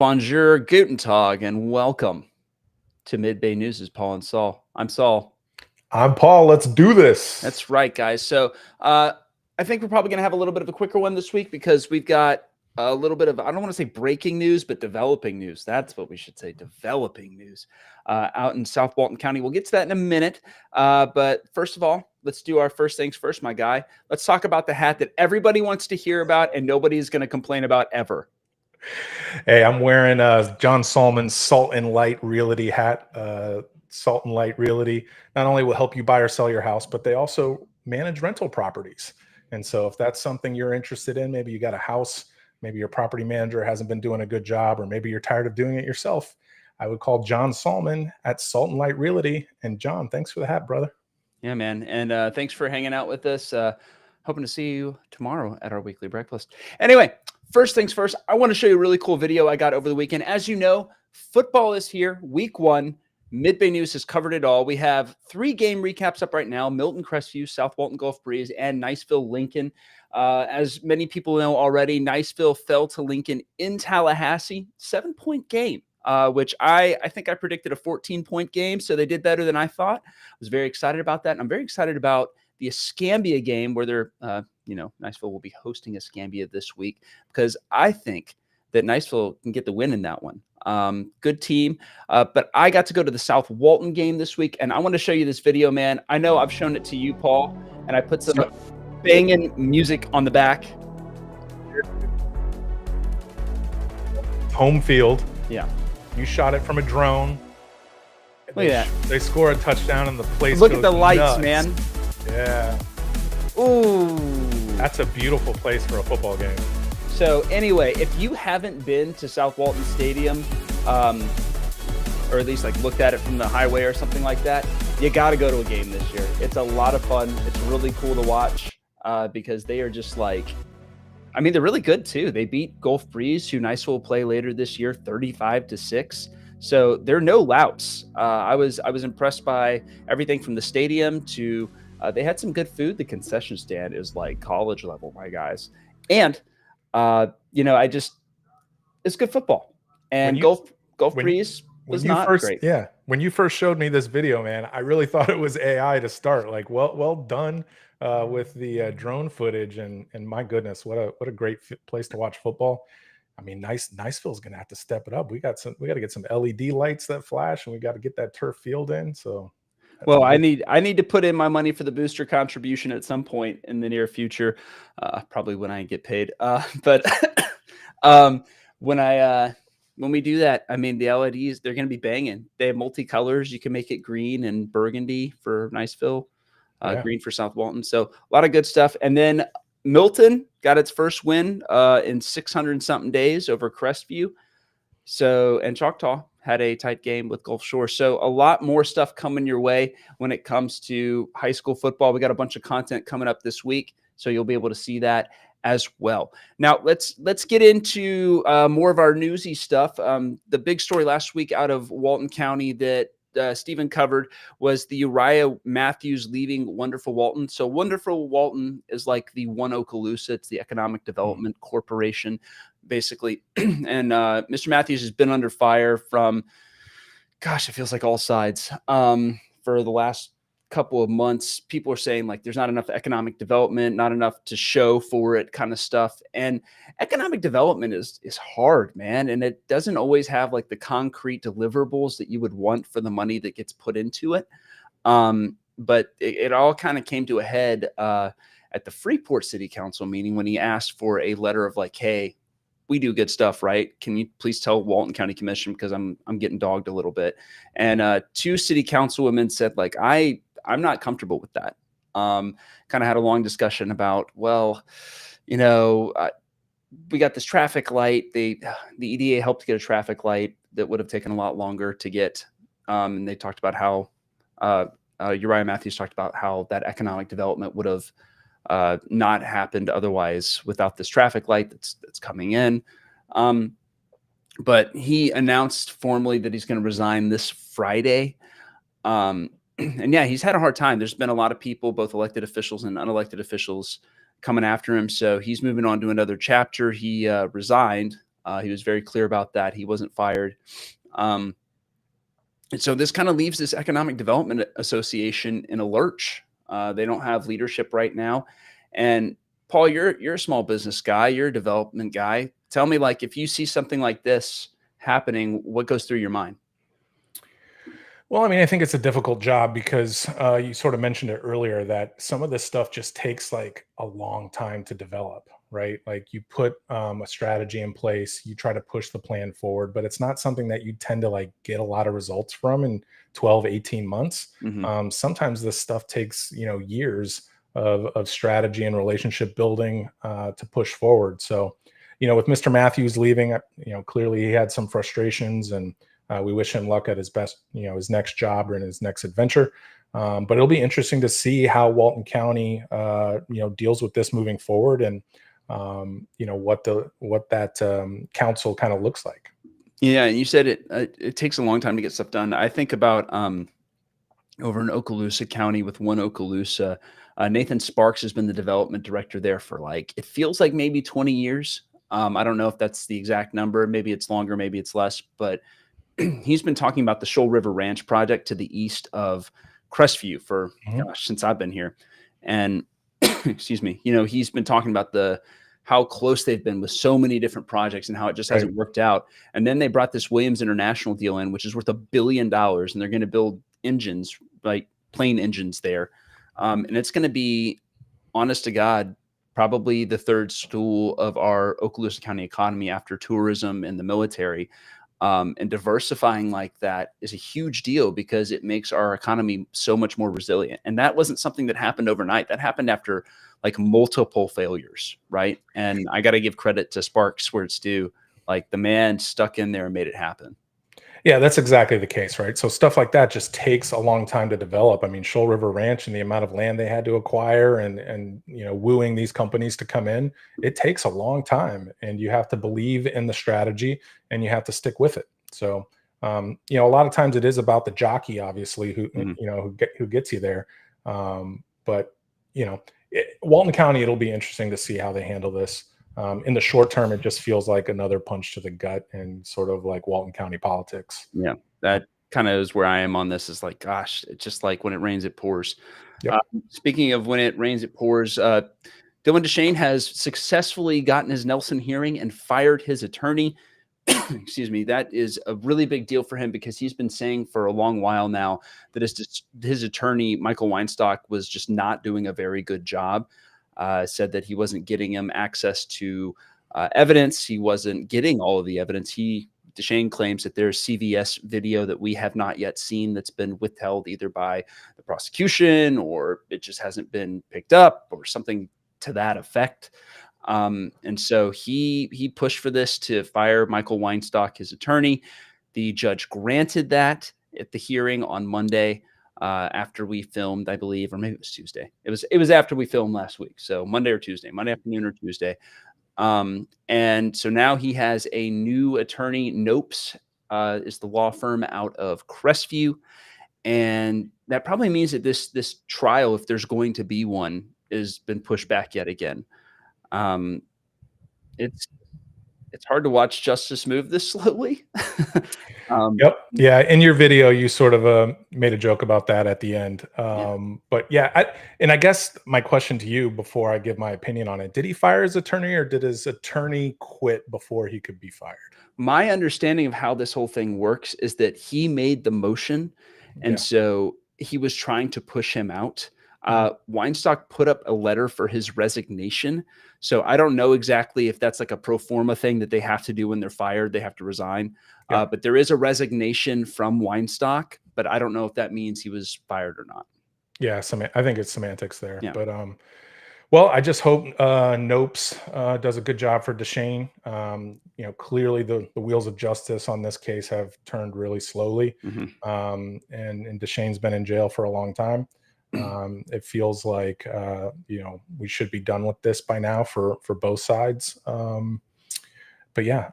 Bonjour, Guten Tag, and welcome to Mid-Bay News' Paul N Saul. I'm Saul. I'm Paul. Let's do this. That's right, guys. So I think we're probably going to have a little bit of a quicker one this week because we've got a little bit of, I don't want to say breaking news, but developing news. That's what we should say, developing news out in South Walton County. We'll get to that in a minute. But first of all, let's do our first things first, my guy. Let's talk about the hat that everybody wants to hear about and nobody is going to complain about ever. Hey, I'm wearing John Salmon's Salt and Light Realty hat. Salt and Light Realty not only will help you buy or sell your house, but they also manage rental properties. And so if that's something you're interested in, maybe you got a house, maybe your property manager hasn't been doing a good job, or maybe you're tired of doing it yourself, I would call John Salmon at Salt and Light Realty. And John, thanks for the hat, brother. Yeah, man. And thanks for hanging out with us. Hoping to see you tomorrow at our weekly breakfast. Anyway, first things first, I want to show you a really cool video I got over the weekend. As you know, football is here, week 1. Mid-Bay News has covered it all. We have 3 game recaps up right now: Milton Crestview, South Walton Gulf Breeze, and Niceville Lincoln. As many people know already, Niceville fell to Lincoln in Tallahassee, 7-point game. Which I think I predicted a 14-point game, so they did better than I thought. I was very excited about that, and I'm very excited about the Escambia game where they're, Niceville will be hosting Escambia this week because I think that Niceville can get the win in that one. Good team, but I got to go to the South Walton game this week, and I want to show you this video, man. I know I've shown it to you, Paul, and I put some banging music on the back. Home field. Yeah. You shot it from a drone. Look at that. They score a touchdown and the place Look goes at the lights, nuts. man. Yeah. Ooh. That's a beautiful place for a football game. So anyway, if you haven't been to South Walton Stadium, or at least like looked at it from the highway or something like that, you got to go to a game this year. It's a lot of fun. It's really cool to watch because they are just like, I mean, they're really good too. They beat Gulf Breeze, who Niceville will play later this year, 35-6. So they're no louts. I was impressed by everything from the stadium to they had some good food. The concession stand is like college level, my guys. And it's good football. And Gulf Breeze was not great. Yeah, when you first showed me this video, man, I really thought it was AI to start. Like, well done with the drone footage, and my goodness, what a great place to watch football. I mean, Niceville's gonna have to step it up. We got to get some LED lights that flash, and we got to get that turf field in. So. Well, I need to put in my money for the booster contribution at some point in the near future, probably when I get paid. But when we do that, I mean, the LEDs, they're going to be banging. They have multicolors. You can make it green and burgundy for Niceville, green for South Walton. So a lot of good stuff. And then Milton got its first win in 600-something days over Crestview. And Choctaw had a tight game with Gulf Shore. So a lot more stuff coming your way when it comes to high school football. We got a bunch of content coming up this week, so you'll be able to see that as well. Now let's get into more of our newsy stuff. The big story last week out of Walton County that Stephen covered was the Uriah Matthews leaving Wonderful Walton. So Wonderful Walton is like the One Okaloosa. It's the Economic Development Corporation, basically. And Mr. Matthews has been under fire from, gosh, it feels like all sides for the last couple of months. People are saying like there's not enough economic development, not enough to show for it, kind of stuff. And economic development is hard, man, and it doesn't always have like the concrete deliverables that you would want for the money that gets put into it. But it all kind of came to a head at the Freeport City Council meeting when he asked for a letter of like, hey, we do good stuff, right? Can you please tell Walton County Commission because I'm getting dogged a little bit. And 2 city councilwomen said like, I'm not comfortable with that. Kind of had a long discussion about, well, we got this traffic light. The EDA helped get a traffic light that would have taken a lot longer to get. And they talked about how Uriah Matthews talked about how that economic development would have not happened otherwise without this traffic light that's coming in. But he announced formally that he's going to resign this Friday. And yeah, he's had a hard time. There's been a lot of people, both elected officials and unelected officials, coming after him. So he's moving on to another chapter. He resigned He was very clear about that. He wasn't fired. Um, and so this kind of leaves this Economic Development Association in a lurch. They don't have leadership right now. And Paul, you're a small business guy. You're a development guy. Tell me, like, if you see something like this happening, what goes through your mind? Well, I mean, I think it's a difficult job because you sort of mentioned it earlier that some of this stuff just takes like a long time to develop, right? Like you put a strategy in place, you try to push the plan forward, but it's not something that you tend to like get a lot of results from in 12, 18 months. Hmm. Sometimes this stuff takes, years of strategy and relationship building to push forward. So, with Mr. Matthews leaving, clearly he had some frustrations and we wish him luck at his best, his next job or in his next adventure. But it'll be interesting to see how Walton County, deals with this moving forward, and what that council kind of looks like. Yeah, and you said it takes a long time to get stuff done. I think about over in Okaloosa County with One Okaloosa. Nathan Sparks has been the development director there for like, it feels like maybe 20 years. I don't know if that's the exact number. Maybe it's longer, maybe it's less, but he's been talking about the Shoal River Ranch project to the east of Crestview for, Mhm. gosh, since I've been here. And excuse me, he's been talking about how close they've been with so many different projects and how it just Right. hasn't worked out. And then they brought this Williams International deal in, which is worth $1 billion, and they're going to build engines, like plane engines there. And it's going to be, honest to God, probably the third stool of our Okaloosa County economy after tourism and the military. And diversifying like that is a huge deal because it makes our economy so much more resilient. And that wasn't something that happened overnight. That happened after like multiple failures, right? And I got to give credit to Sparks where it's due. Like the man stuck in there and made it happen. Yeah, that's exactly the case, right? So stuff like that just takes a long time to develop. I mean, Shoal River Ranch and the amount of land they had to acquire and wooing these companies to come in, it takes a long time, and you have to believe in the strategy and you have to stick with it. So, a lot of times it is about the jockey, obviously, who Mhm. who gets you there. But Walton County, it'll be interesting to see how they handle this. In the short term, it just feels like another punch to the gut and sort of like Walton County politics. Yeah, that kind of is where I am on this. Is like, gosh, it's just like when it rains, it pours. Yep. Speaking of when it rains, it pours. Dylan Deschaine has successfully gotten his Nelson hearing and fired his attorney. Excuse me. That is a really big deal for him because he's been saying for a long while now that his attorney, Michael Weinstock, was just not doing a very good job. Said that he wasn't getting him access to evidence. He wasn't getting all of the evidence. Deschaine claims that there's CVS video that we have not yet seen that's been withheld either by the prosecution or it just hasn't been picked up or something to that effect. And so he pushed for this to fire Michael Weinstock, his attorney. The judge granted that at the hearing on Monday after we filmed, I believe, or maybe it was Tuesday. It was after we filmed last week. So Monday or Tuesday, Monday afternoon or Tuesday. And so now he has a new attorney. Nopes is the law firm out of Crestview. And that probably means that this trial, if there's going to be one, has been pushed back yet again. Um, it's it's hard to watch justice move this slowly. um, Yep. Yeah. In your video, you sort of made a joke about that at the end. yeah. But yeah, I guess my question to you before I give my opinion on it, did he fire his attorney or did his attorney quit before he could be fired? My understanding of how this whole thing works is that he made the motion, and Yeah. so he was trying to push him out. Mhm. Weinstock put up a letter for his resignation. So I don't know exactly if that's like a pro forma thing that they have to do when they're fired. They have to resign. Yeah. But there is a resignation from Weinstock, but I don't know if that means he was fired or not. Yeah. I think it's semantics there. Yeah. But well, I just hope Nopes does a good job for Deschaine. Clearly the wheels of justice on this case have turned really slowly. Mhm. And Deschain's been in jail for a long time. It feels like we should be done with this by now for both sides. But yeah,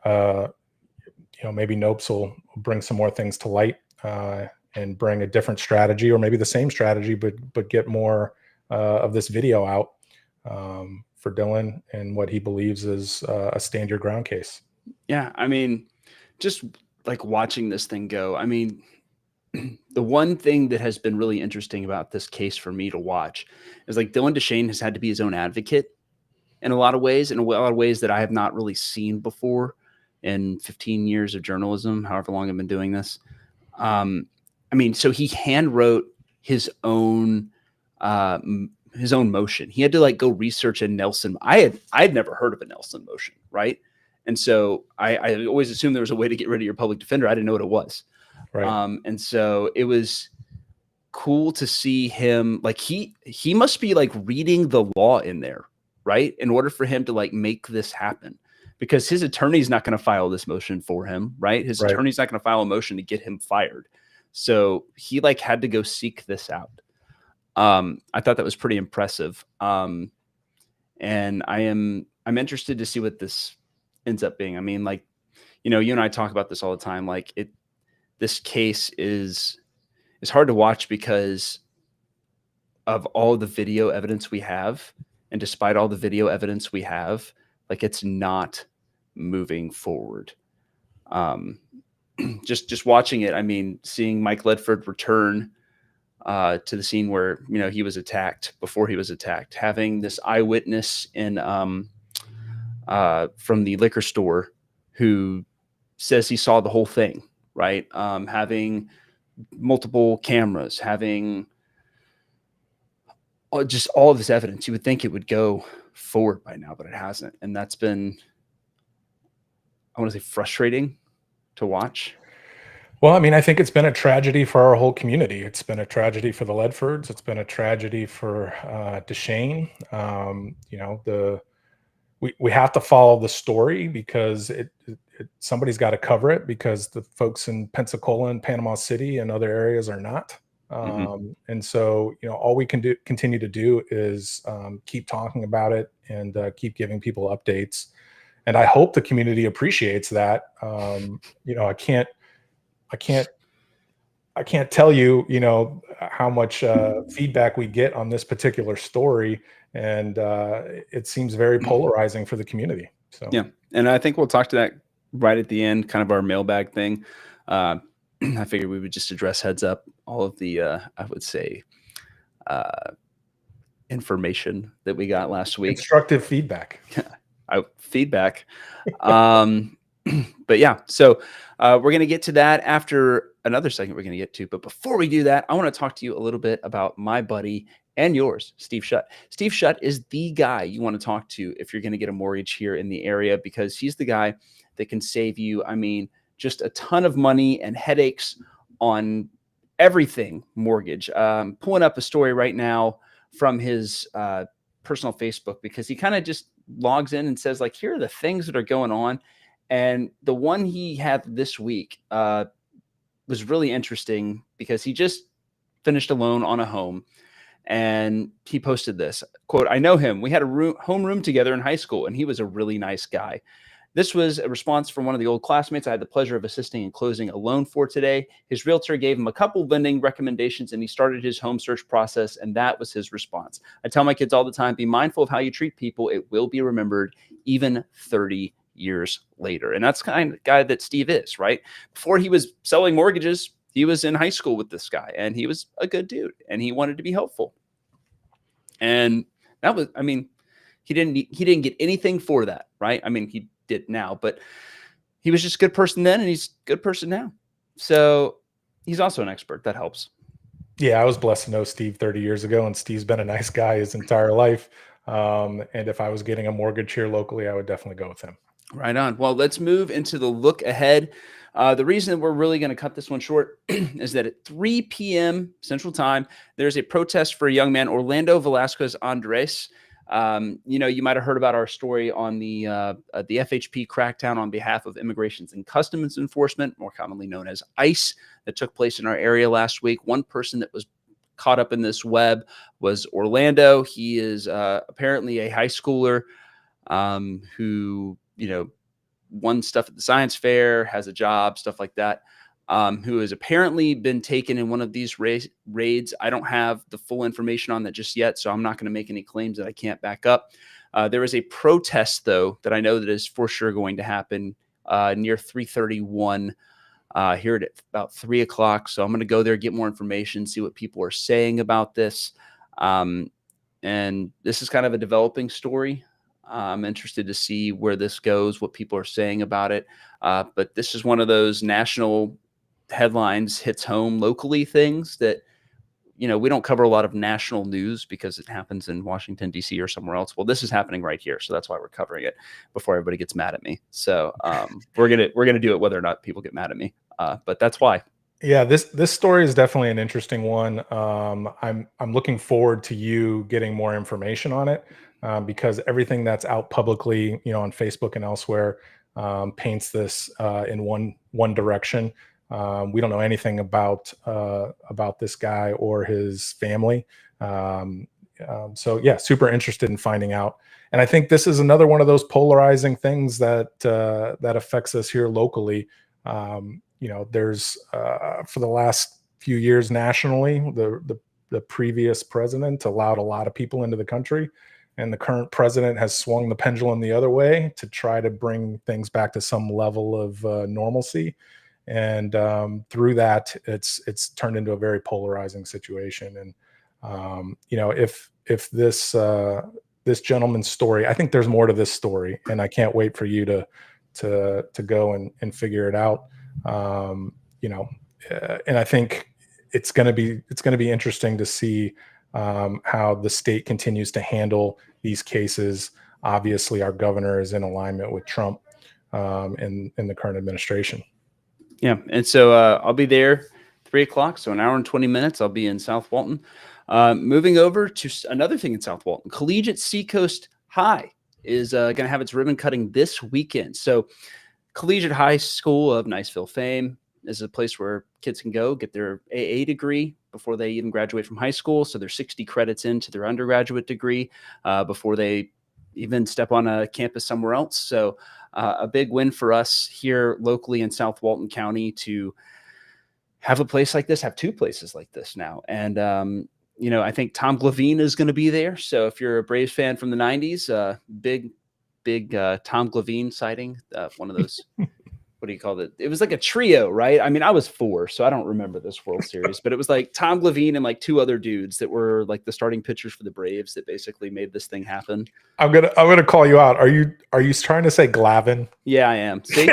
maybe Nopes will bring some more things to light and bring a different strategy, or maybe the same strategy, but get more of this video out for Dylan and what he believes is a stand your ground case. Yeah, I mean, just like watching this thing go. I mean, the one thing that has been really interesting about this case for me to watch is like Dylan Deschaine has had to be his own advocate in a lot of ways, in a lot of ways that I have not really seen before in 15 years of journalism, however long I've been doing this. I mean, so he hand wrote uh, his own motion. He had to like go research a Nelson. I had never heard of a Nelson motion, right? And so I always assumed there was a way to get rid of your public defender. I didn't know what it was. Right. And so it was cool to see him like he must be like reading the law in there, right? In order for him to like make this happen. Because his attorney's not going to file this motion for him, right? His Right. attorney's not going to file a motion to get him fired. So he like had to go seek this out. I thought that was pretty impressive. And I'm interested to see what this ends up being. I mean, like, you know, you and I talk about this all the time. Like this case is hard to watch because of all the video evidence we have. And despite all the video evidence we have, like it's not moving forward. Just watching it, I mean, seeing Mike Ledford return to the scene where, you know, he was attacked before he was attacked, having this eyewitness from the liquor store who says he saw the whole thing, right? Having multiple cameras, having just all of this evidence. You would think it would go forward by now, but it hasn't. And that's been, I want to say, frustrating to watch. Well, I mean, I think it's been a tragedy for our whole community. It's been a tragedy for the Ledfords. It's been a tragedy for Deschaine. You know, we have to follow the story because somebody's got to cover it, because the folks in Pensacola and Panama City and other areas are not. And so, you know, all we can continue to do is keep talking about it and keep giving people updates. And I hope the community appreciates that. You know, I can't tell you, you know, how much feedback we get on this particular story, and it seems very polarizing for the community. So yeah, and I think we'll talk to that right at the end, kind of our mailbag thing. I figured we would just address heads up all of the, I would say, information that we got last week. Constructive feedback. Feedback. But yeah, so we're going to get to that after another segment we're going to get to. But before we do that, I want to talk to you a little bit about my buddy and yours, Steve Shutt. Steve Shutt is the guy you want to talk to if you're going to get a mortgage here in the area, because he's the guy that can save you, I mean, just a ton of money and headaches on everything mortgage. Pulling up a story right now from his personal Facebook, because he kind of just logs in and says, like, here are the things that are going on. And the one he had this week was really interesting because he just finished a loan on a home, and he posted this quote, "I know him. We had a homeroom together in high school, and he was a really nice guy. This was a response from one of the old classmates I had the pleasure of assisting in closing a loan for today. His realtor gave him a couple lending recommendations, and he started his home search process, and that was his response. I tell my kids all the time, be mindful of how you treat people. It will be remembered even 30 years later." And that's kind of the guy that Steve is, right? Before he was selling mortgages, he was in high school with this guy, and he was a good dude, and he wanted to be helpful. And that was, I mean, he didn't get anything for that, right? I mean, he did now, but he was just a good person then, and he's a good person now. So he's also an expert. That helps. Yeah, I was blessed to know Steve 30 years ago, and Steve's been a nice guy his entire life. And if I was getting a mortgage here locally, I would definitely go with him. Right on. Well, let's move into the look ahead. The reason we're really going to cut this one short is that at 3 p.m. Central Time, there's a protest for a young man, Orlando Velasquez Andres. You know, you might have heard about our story on the FHP crackdown on behalf of Immigrations and Customs Enforcement, more commonly known as ICE, that took place in our area last week. One person that was caught up in this web was Orlando. He is apparently a high schooler who, you know, won stuff at the science fair, has a job, stuff like that, who has apparently been taken in one of these raids. I don't have the full information on that just yet, so I'm not going to make any claims that I can't back up. There is a protest, though, that I know that is for sure going to happen near 331 here at about 3 o'clock. So I'm going to go there, get more information, see what people are saying about this. And this is kind of a developing story. I'm interested to see where this goes, what people are saying about it. But this is one of those national headlines hits home locally things that, we don't cover a lot of national news because it happens in Washington, D.C. or somewhere else. Well, this is happening right here. So that's why we're covering it before everybody gets mad at me. So we're going to do it whether or not people get mad at me. But that's why. Yeah, this story is definitely an interesting one. I'm looking forward to you getting more information on it because everything that's out publicly, on Facebook and elsewhere, paints this in one direction. We don't know anything about this guy or his family. So yeah, super interested in finding out. And I think this is another one of those polarizing things that affects us here locally. There's for the last few years nationally, the previous president allowed a lot of people into the country, and the current president has swung the pendulum the other way to try to bring things back to some level of normalcy. And through that, it's turned into a very polarizing situation. And if this gentleman's story, I think there's more to this story, and I can't wait for you to go and figure it out. And I think it's going to be interesting to see how the state continues to handle these cases. Obviously, our governor is in alignment with Trump in the current administration. Yeah, and so I'll be there 3 o'clock, so an hour and 20 minutes. I'll be in South Walton. Moving over to another thing in South Walton, Collegiate Seacoast High is going to have its ribbon cutting this weekend. So Collegiate High School of Niceville fame is a place where kids can go get their AA degree before they even graduate from high school. So they're 60 credits into their undergraduate degree before they even step on a campus somewhere else. So a big win for us here locally in South Walton County to have a place like this, have two places like this now. And, I think Tom Glavine is going to be there. So if you're a Braves fan from the 90s, big Tom Glavine sighting, one of those, what do you call it? It was like a trio, right? I mean, I was 4, so I don't remember this World Series, but it was like Tom Glavine and like 2 other dudes that were like the starting pitchers for the Braves that basically made this thing happen. I'm gonna call you out. Are you trying to say Glavine? Yeah, I am. See,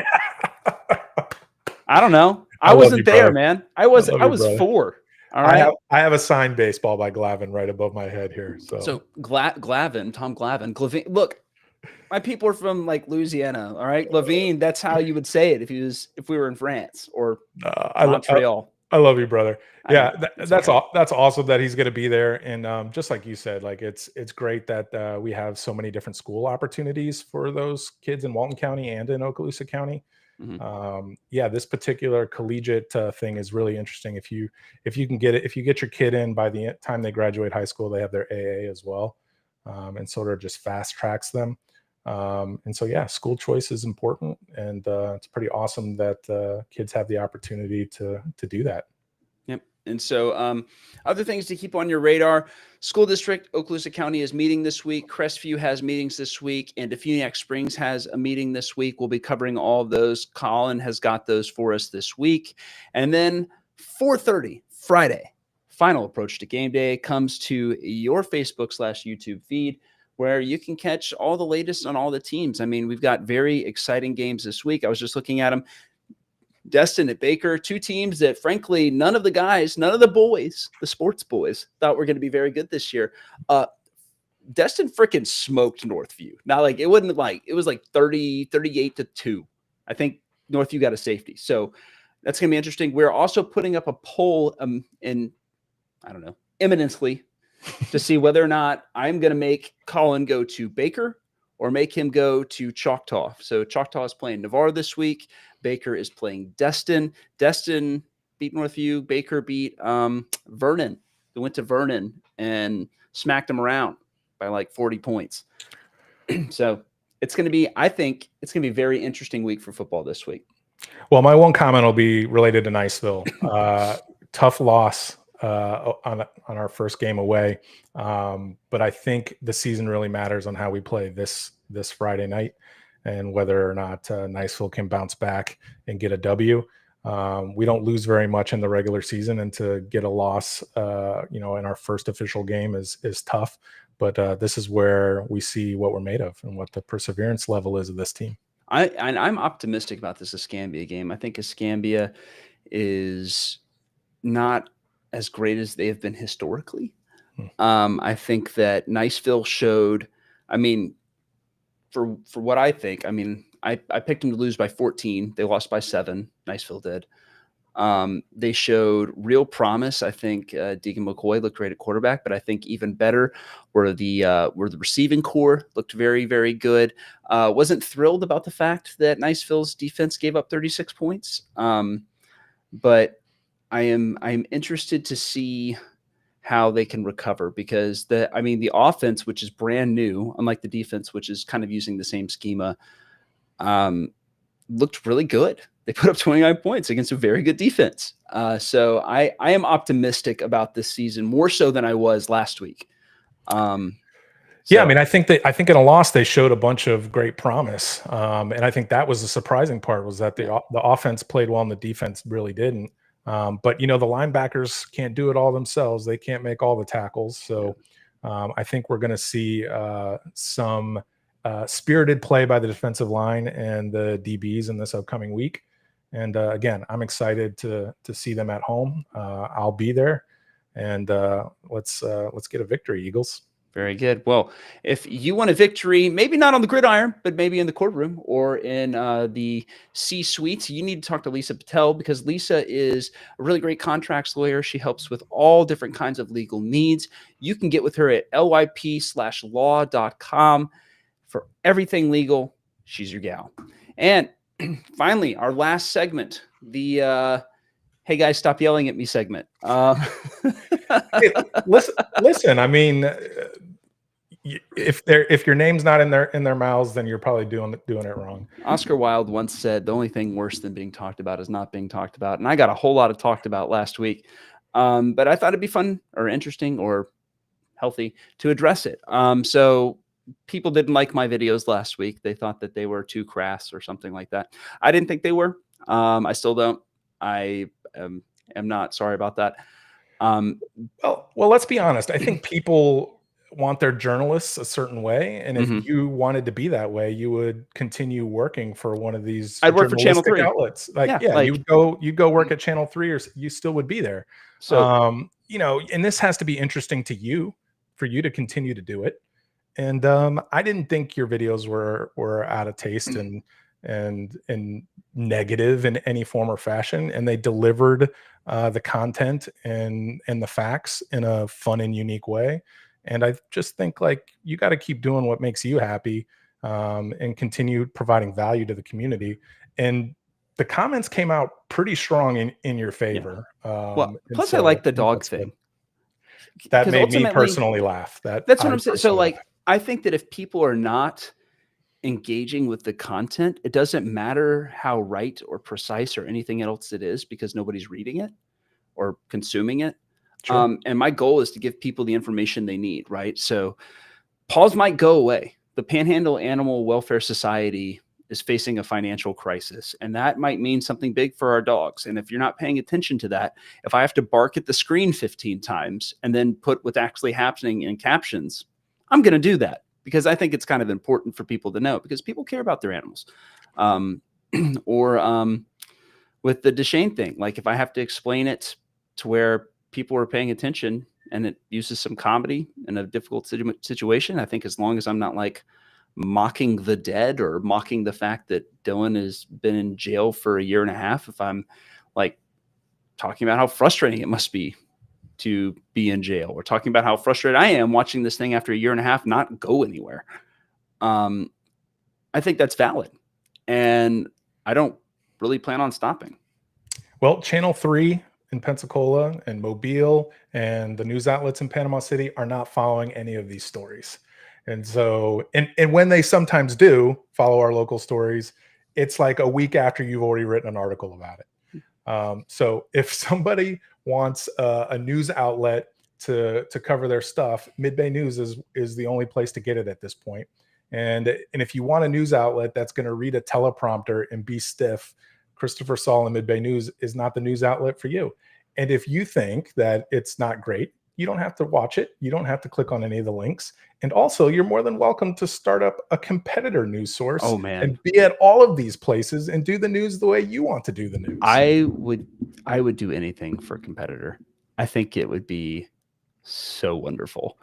I don't know. I wasn't there, man. I was 4. All right. I have a signed baseball by Glavine right above my head here. So Glavine, Tom Glavine. Look, my people are from like Louisiana. All right. Glavine, that's how you would say it if we were in France or Montreal. I love you, brother. Yeah, that's awesome that he's going to be there. And just like you said, like it's great that we have so many different school opportunities for those kids in Walton County and in Okaloosa County. Mm-hmm. This particular collegiate thing is really interesting. If you can get it, if you get your kid in by the time they graduate high school, they have their AA as well, and sort of just fast tracks them. And so, yeah, school choice is important, and it's pretty awesome that kids have the opportunity to do that. Yep. And so other things to keep on your radar, school district, Okaloosa County is meeting this week. Crestview has meetings this week, and Defuniak Springs has a meeting this week. We'll be covering all of those. Colin has got those for us this week. And then 4:30 Friday, final approach to game day comes to your Facebook/YouTube feed, where you can catch all the latest on all the teams. I mean, we've got very exciting games this week. I was just looking at them. Destin at Baker, 2 teams that, frankly, none of the boys, the sports boys, thought were going to be very good this year. Destin freaking smoked Northview. Now, like, it wasn't like, it was like 38-2. I think Northview got a safety. So that's going to be interesting. We're also putting up a poll imminently to see whether or not I'm going to make Colin go to Baker or make him go to Choctaw. So Choctaw is playing Navarre this week. Baker is playing Destin. Destin beat Northview. Baker beat Vernon. They went to Vernon and smacked them around by like 40 points. So it's going to be, I think it's going to be a very interesting week for football this week. Well, my one comment will be related to Niceville. Tough loss on our first game away. But I think the season really matters on how we play this Friday night. and whether or not Niceville can bounce back and get a W. We don't lose very much in the regular season, and to get a loss, in our first official game is tough. But this is where we see what we're made of and what the perseverance level is of this team. I'm optimistic about this Escambia game. I think Escambia is not as great as they have been historically. I think that Niceville showed, I mean, for what I think, I mean, I picked them to lose by 14. They lost by 7. Niceville did. They showed real promise. I think Deacon McCoy looked great at quarterback, but I think even better were the receiving core looked very, very good. Wasn't thrilled about the fact that Niceville's defense gave up 36 points. But I'm interested to see how they can recover, because the offense, which is brand new, unlike the defense, which is kind of using the same schema, looked really good. They put up 29 points against a very good defense. So I am optimistic about this season, more so than I was last week. Yeah, I mean, I think in a loss they showed a bunch of great promise, and I think that was the surprising part, was that the offense played well and the defense really didn't. But the linebackers can't do it all themselves; they can't make all the tackles. So I think we're going to see some spirited play by the defensive line and the DBs in this upcoming week. And again, I'm excited to see them at home. I'll be there, and let's get a victory, Eagles. Very good. Well, if you want a victory, maybe not on the gridiron, but maybe in the courtroom or in the C-suite, you need to talk to Lisa Patel, because Lisa is a really great contracts lawyer. She helps with all different kinds of legal needs. You can get with her at lyp/law.com for everything legal. She's your gal. And finally, our last segment, the hey guys, stop yelling at me segment. Hey, listen. I mean, if your name's not in their mouths, then you're probably doing it wrong. Oscar Wilde once said, "The only thing worse than being talked about is not being talked about." And I got a whole lot of talked about last week, but I thought it'd be fun or interesting or healthy to address it. So people didn't like my videos last week. They thought that they were too crass or something like that. I didn't think they were. I still don't. I am not. Sorry about that. Well, let's be honest. I think people want their journalists a certain way, and if you wanted to be that way, you would continue working for one of these I'd work for Channel 3 outlets. You'd go work at Channel 3, or you still would be there. So and this has to be interesting to you, for you to continue to do it. And I didn't think your videos were out of taste and negative in any form or fashion, and they delivered the content and the facts in a fun and unique way. And I just think, like, you got to keep doing what makes you happy, and continue providing value to the community. And the comments came out pretty strong in your favor. Well, plus so I like the dog thing. That made me personally laugh. That's what I'm saying. So I think that if people are not engaging with the content, it doesn't matter how right or precise or anything else it is, because nobody's reading it or consuming it. Sure. And my goal is to give people the information they need, right? So paws might go away. The Panhandle Animal Welfare Society is facing a financial crisis, and that might mean something big for our dogs. And if you're not paying attention to that, if I have to bark at the screen 15 times and then put what's actually happening in captions, I'm going to do that, because I think it's kind of important for people to know, because people care about their animals. Or with the Deschaine thing, like, if I have to explain it to where people are paying attention and it uses some comedy in a difficult situation, I think as long as I'm not like mocking the dead or mocking the fact that Dylan has been in jail for 1.5 years, if I'm like talking about how frustrating it must be to be in jail, or talking about how frustrated I am watching this thing after 1.5 years not go anywhere, I think that's valid, and I don't really plan on stopping. Well, Channel 3 in Pensacola and Mobile and the news outlets in Panama City are not following any of these stories. And so, and when they sometimes do follow our local stories, it's like a week after you've already written an article about it. So if somebody wants a news outlet to cover their stuff, Mid-Bay News is the only place to get it at this point. And if you want a news outlet that's going to read a teleprompter and be stiff, Christopher Saul and Mid-Bay News is not the news outlet for you. And if you think that it's not great, you don't have to watch it. You don't have to click on any of the links. And also, you're more than welcome to start up a competitor news source Oh man, and be at all of these places and do the news the way you want to do the news. I would do anything for a competitor. I think it would be so wonderful.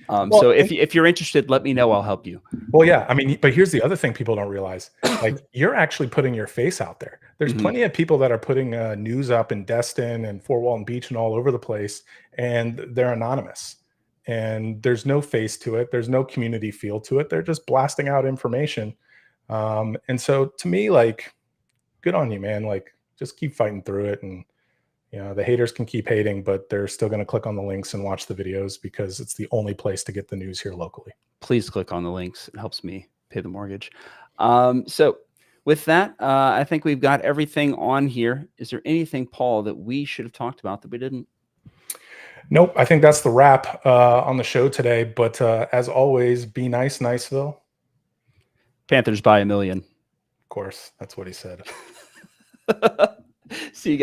So if you're interested, let me know. I'll help you. Well, yeah. I mean, but here's the other thing people don't realize. Like, you're actually putting your face out there. There's plenty of people that are putting news up in Destin and Fort Walton Beach and all over the place, and they're anonymous. And there's no face to it. There's no community feel to it. They're just blasting out information. And so to me, like, good on you, man. Like, just keep fighting through it. And, you know, the haters can keep hating, but they're still going to click on the links and watch the videos because it's the only place to get the news here locally. Please click on the links. It helps me pay the mortgage. So with that, I think we've got everything on here. Is there anything, Paul, that we should have talked about that we didn't? Nope. I think that's the wrap on the show today. But as always, be nice, Niceville. Panthers by 1,000,000. Of course. That's what he said. See you guys.